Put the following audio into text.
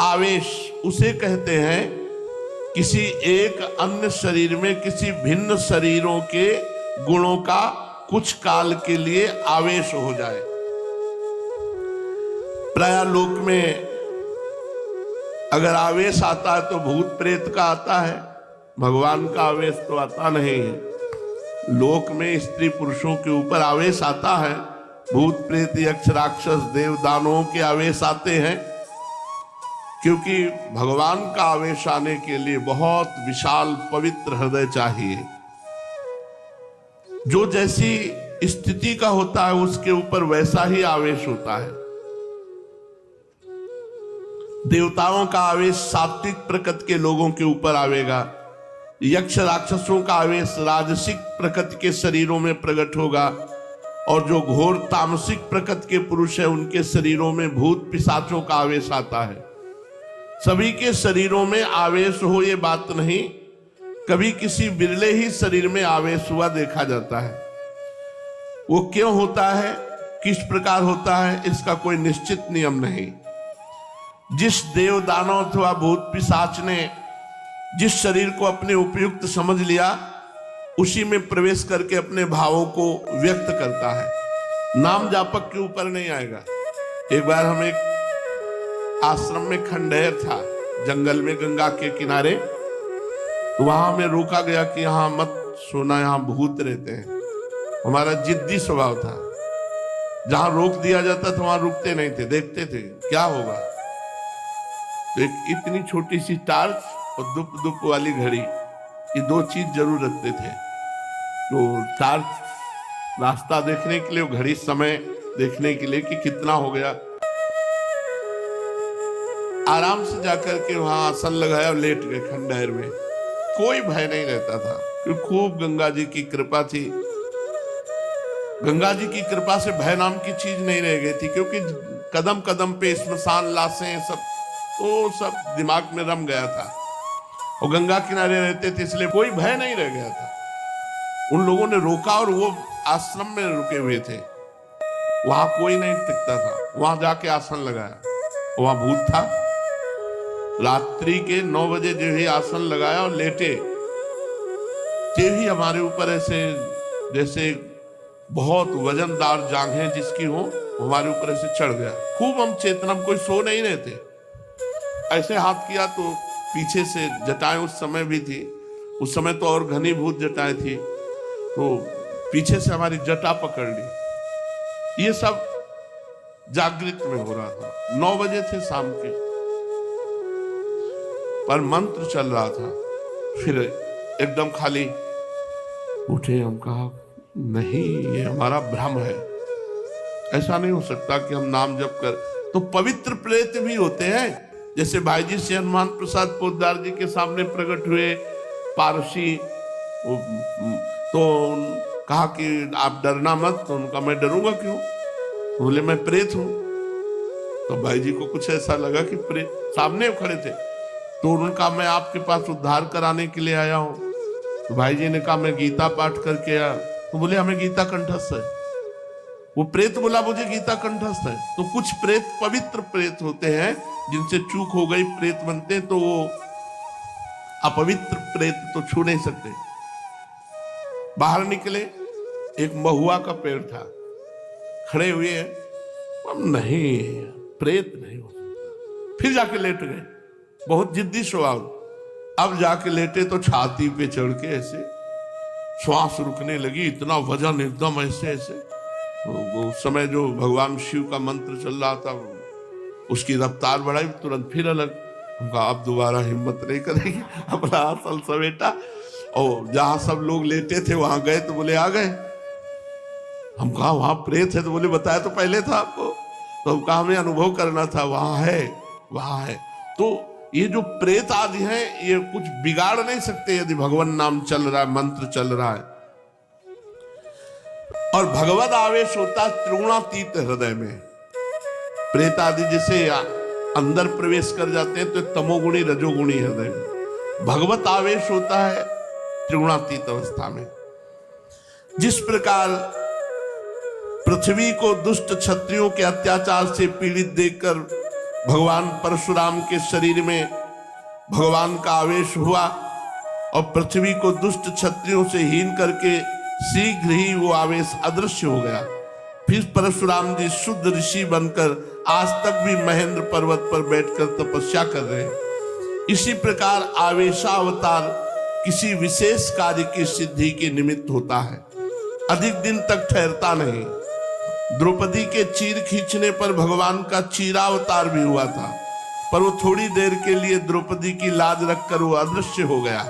आवेश उसे कहते हैं किसी एक अन्य शरीर में किसी भिन्न शरीरों के गुणों का कुछ काल के लिए आवेश हो जाए। प्राय लोक में अगर आवेश आता है तो भूत प्रेत का आता है, भगवान का आवेश तो आता नहीं है। लोक में स्त्री पुरुषों के ऊपर आवेश आता है, भूत प्रेत यक्ष राक्षस देव दानवों के आवेश आते हैं, क्योंकि भगवान का आवेश आने के लिए बहुत विशाल पवित्र हृदय चाहिए। जो जैसी स्थिति का होता है उसके ऊपर वैसा ही आवेश होता है। देवताओं का आवेश सात्विक प्रकृति के लोगों के ऊपर आवेगा, यक्ष राक्षसों का आवेश राजसिक प्रकृति के शरीरों में प्रकट होगा, और जो घोर तामसिक प्रकृति के पुरुष है उनके शरीरों में भूत पिशाचों का आवेश आता है। सभी के शरीरों में आवेश हो ये बात नहीं, कभी किसी बिरले ही शरीर में आवेश हुआ देखा जाता है। वो क्यों होता है, किस प्रकार होता है, इसका कोई निश्चित नियम नहीं। जिस देव दानव अथवा भूत पिशाच ने जिस शरीर को अपने उपयुक्त समझ लिया उसी में प्रवेश करके अपने भावों को व्यक्त करता है, नाम जापक के ऊपर नहीं आएगा। एक बार हम एक आश्रम में खंडहर था जंगल में गंगा के किनारे, तो वहां हमें रोका गया कि यहां मत सोना, यहां भूत रहते हैं। हमारा जिद्दी स्वभाव था, जहां रोक दिया जाता था वहां रुकते नहीं थे, देखते थे क्या होगा। तो एक इतनी छोटी सी टार्च और दुप दुप वाली घड़ी, ये दो चीज जरूर रखते थे। तो टार्च रास्ता देखने के लिए, घड़ी समय देखने के लिए कि कितना हो गया। आराम से जाकर के वहां आसन लगाया और लेट गए खंडहर में। कोई भय नहीं रहता था क्योंकि खूब गंगा जी की कृपा थी। गंगा जी की कृपा से भय नाम की चीज नहीं रह गई थी, क्योंकि कदम कदम पे स्मशान लाशें सब तो सब दिमाग में रम गया था, और गंगा किनारे रहते थे इसलिए कोई भय नहीं रह गया था। उन लोगों ने रोका और वो आश्रम में रुके हुए थे, वहां कोई नहीं टिकता था। वहां जाके आसन लगाया, वहां भूत था। रात्रि के 9 बजे जो ही आसन लगाया और लेटे, जो ही हमारे ऊपर ऐसे जैसे बहुत वजनदार जांघें जिसकी हो हमारे ऊपर ऐसे चढ़ गया। खूब हम चेतना, कोई सो नहीं रहे थे। ऐसे हाथ किया तो पीछे से जटाएं उस समय भी थी, उस समय तो और घनीभूत जटाएं थी, तो पीछे से हमारी जटा पकड़ ली। ये सब जागृत में हो रहा था। 9 बजे थे शाम के, पर मंत्र चल रहा था। फिर एकदम खाली उठे, हम कहा नहीं ये हमारा भ्रम है, ऐसा नहीं हो सकता कि हम नाम जप कर। तो पवित्र प्रेत भी होते हैं, जैसे भाई जी से हनुमान प्रसाद पोद्दार जी के सामने प्रकट हुए पारसी, तो कहा कि आप डरना मत। तो उनका मैं डरूंगा क्यों, बोले मैं प्रेत हूं। तो भाई जी को कुछ ऐसा लगा कि प्रेत सामने खड़े थे, तो उनका मैं आपके पास उद्धार कराने के लिए आया हूं। तो भाई जी ने कहा मैं गीता पाठ करके आया। तो बोले हमें गीता कंठस्थ है। वो प्रेत बोला मुझे गीता कंठस्थ है। तो कुछ प्रेत पवित्र प्रेत होते हैं, जिनसे चूक हो गई प्रेत बनते, तो वो अपवित्र प्रेत तो छू नहीं सकते। बाहर निकले, एक महुआ का पेड़ था, खड़े हुए हैं, हम नहीं प्रेत नहीं हो सकता। फिर जाके लेट गए, बहुत जिद्दी स्वभाव। अब जाके लेटे तो छाती पे चढ़ के ऐसे श्वास रुकने लगी, इतना वजन एकदम ऐसे ऐसे। तो उस समय जो भगवान शिव का मंत्र चल रहा था उसकी रफ्तार बढ़ाई, तुरंत फिर अलग। हमका अब दोबारा हिम्मत नहीं करेगी, अपना आसन समेटा और जहां सब लोग लेटे थे वहां गए। तो बोले आ गए। हम कहा वहां प्रेत है, तो बोले बताया तो पहले था आपको। तो हम कहा हमें अनुभव करना था, वहां है वहां है। तो ये जो प्रेत आदि हैं ये कुछ बिगाड़ नहीं सकते यदि भगवान नाम चल रहा है, मंत्र चल रहा है। और भगवत आवेश होता त्रिगुणातीत हृदय में। प्रेत आदि जैसे अंदर प्रवेश कर जाते हैं तो तमोगुणी रजोगुणी हृदय में। भगवत आवेश होता है त्रिगुणातीत अवस्था में। जिस प्रकार पृथ्वी को दुष्ट क्षत्रियों के अत्याचार से पीड़ित देखकर भगवान परशुराम के शरीर में भगवान का आवेश हुआ और पृथ्वी को दुष्ट क्षत्रियों से हीन करके शीघ्र ही वो आवेश अदृश्य हो गया। फिर परशुराम जी शुद्ध ऋषि बनकर आज तक भी महेंद्र पर्वत पर बैठकर तपस्या कर रहे हैं। इसी प्रकार आवेशावतार किसी विशेष कार्य की सिद्धि के निमित्त होता है, अधिक दिन तक ठहरता नहीं। द्रौपदी के चीर खींचने पर भगवान का चीरावतार भी हुआ था, पर वो थोड़ी देर के लिए द्रौपदी की लाज रखकर वो अदृश्य हो गया।